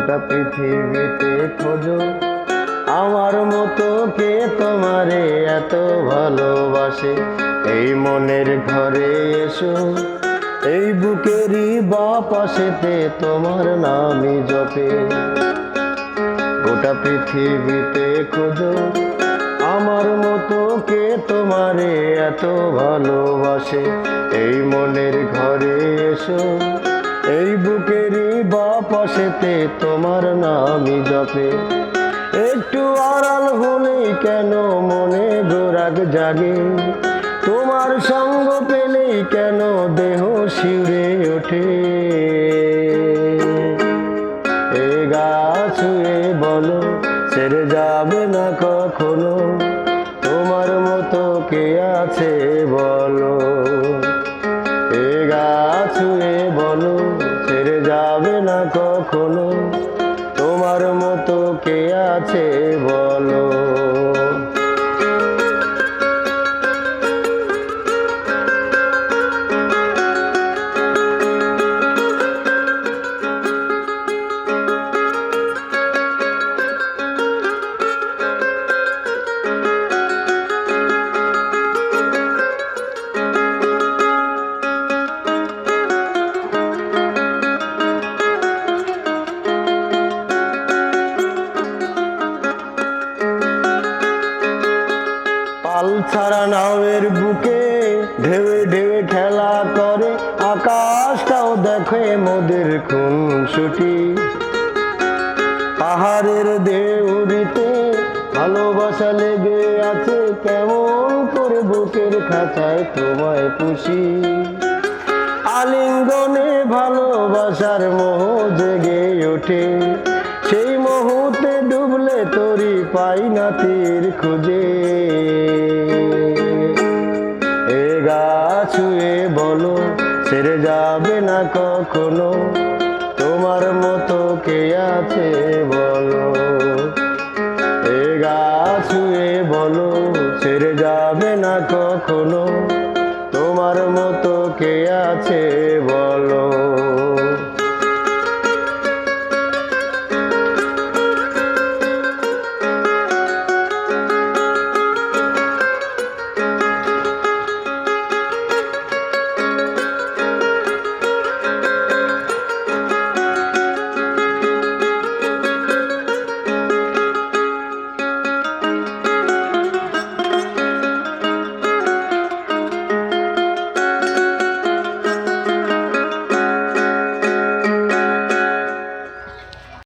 গোটা পৃথিবীতে খোঁজো আমার মতো কে তোমারে এত ভালোবাসে। এই মনের ঘরে এসো, এই বুকেরই বাঁ পাশেতে তোমার নামই জপে। গোটা পৃথিবীতে খোঁজো আমার মতো কে তোমারে এত ভালোবাসে। এই মনের ঘরে এসো, এই বুকেরই বাঁ পাশেতে তোমার নামই জপে। একটু আড়াল হলেই কেন মনে গোরাগ জাগে, তোমার সঙ্গ পেলেই কেন দেহ শিউরে ওঠে। এ গা ছুঁয়ে বলো ছেড়ে যাবে না কখনো, তোমার মতো কে আছে বলো। এ গা ছুঁয়ে বলো ছেড়ে যাবে না কখনো, তোমার মতো কে আছে বলো। পাল ছাড়া নাওয়ের বুকে ঢেউে ঢেউে খেলা করে, আকাশটাও দেখে মোদের খুনসুটি। পাহাড়ের দেউরিতে ভালোবাসা লেগে আছে, কেমন করে বুকের খাঁচায় তোমায় পুষি। আলিঙ্গনে ভালোবাসার মোহ জেগে ওঠে, সেই মুহূর্তে ডুবলে তোরি পাই না তীর খুঁজে। এ গা ছুঁয়ে বলো ছেড়ে যাবে না কখনো, তোমার মতো কে আছে বলো।